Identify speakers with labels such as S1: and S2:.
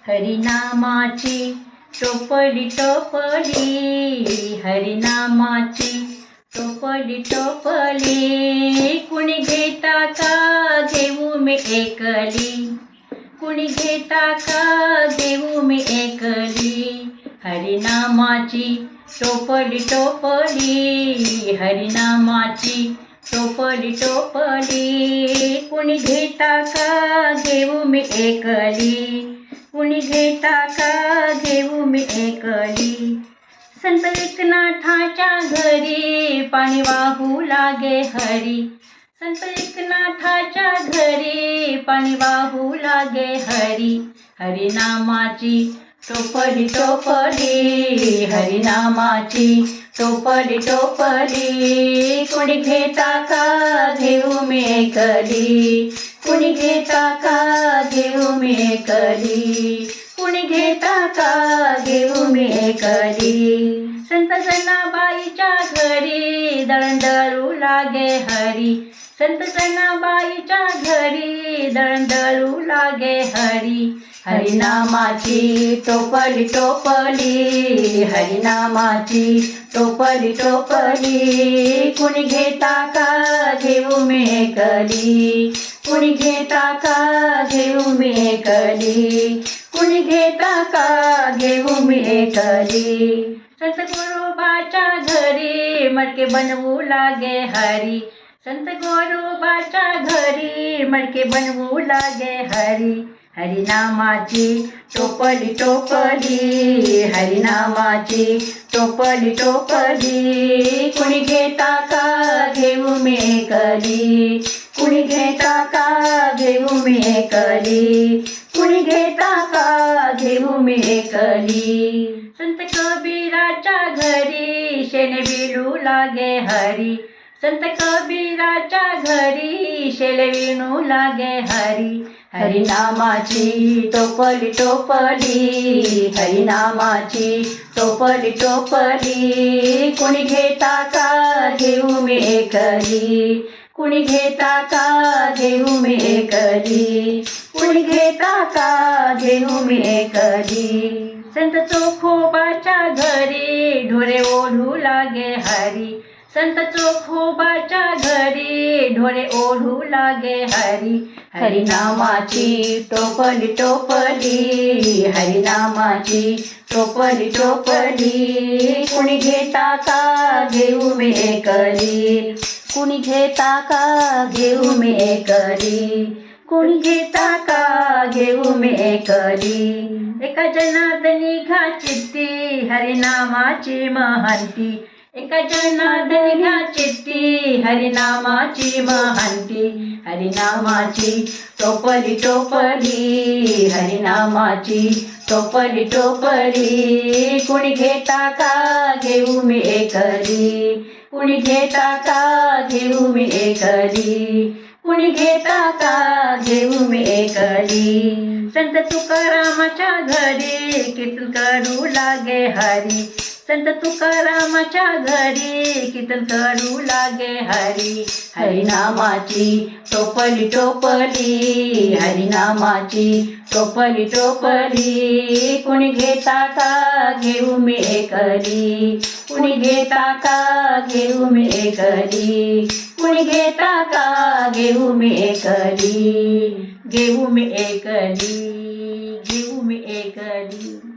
S1: हरिनामाची टोपली टोपली, हरिनामाची टोपली टोपली, कुणी घेता का घेऊ मी एकली, कुणी घेता का घेऊ मी एकली, हरिनामाची टोपली टोपली, हरिनामाची टोपली टोपली, कुणी घेता का घेऊ मी एकली, कुणी घेता का घेऊ मी एकली. संत एकनाथाच्या घरी पाणी वाहू लागे हरी, संत एकनाथाच्या घरी पाणी वाहू लागे हरी, हरिनामाची टोपली टोपली, हरिनामाची टोपली टोपली, कुणी घेता का घेऊ मी एकली, कुणी घेता का घेऊ मी एकली, कुणी घेता का घेऊ मी एकली. संत जनाबाईच्या घरी दळण दळू लागे हरी, संत जनाबाईच्या घरी दळण दळू लागे हरी, हरिनामाची टोपली टोपली, हरिनामाची टोपली टोपली, कुणी घेता का घेऊ मी एकली, कुणी घेता का घेऊ मी एकली, कुणी घेता का घेऊ मी एकली. संत गोरोबाच्या घरी मडके बनवू लागे हरी, संत गोरोबाच्या घरी मडके बनवू लागे हरी, हरिनामाची टोपली टोपली, हरिनामाची टोपली टोपली, कुणी घेता का घेऊ मी एकली, कुणी घेता का घेऊ मी एकली, कुणी घेता का घेऊ मी एकली. संत कबीराच्या घरी शेणे विणू लागे हरी, संत कबीराच्या घरी शेले विणू लागे हरी, हरिनामाची टोपली टोपली, हरिनामाची टोपली टोपली, कुणी घेता का घेऊ मी एकली, कुणी घेता का घेऊ मी एकली, कुणी घेता का घेऊ मी एकली. संत चोखोबाच्या घरी ढोरे ओढू लागे हरी, संत चोखोबाच्या घरी ढोरे ओढू लागे हरी, हरिनामाची टोपली टोपली, हरिनामाची टोपली टोपली, कुणी घेता का घेऊ मी एकली, कुणी घेता का घेऊ मी एकली, कुणी घेता का घेऊ मी एकली. एका जनार्दनी घा चित्ती हरिनामाची महांती, एका जनार्दनी घा चित्ती हरिनामाची महांती, हरिनामाची टोपली टोपली, हरिनामाची टोपली टोपली, कुणी घेता का घेऊ मी एकली, कुणी घेता का घेऊ मी एकली, कुणी घेता का घेऊ मी एकली. संत तुकारामाच्या घरी कीर्तन करू लागे हरी, संत तुकारामाच्या घरी कीर्तन करू लागे हरी, हरिनामाची टोपली टोपली, हरिनामाची टोपली टोपली, कुणी घेता का घेऊ मी एकली, कुणी घेता का घेऊ मी एकली, कुणी घेता का घेऊ मी एकली, घेऊ मी एकली, घेऊ मी एकली.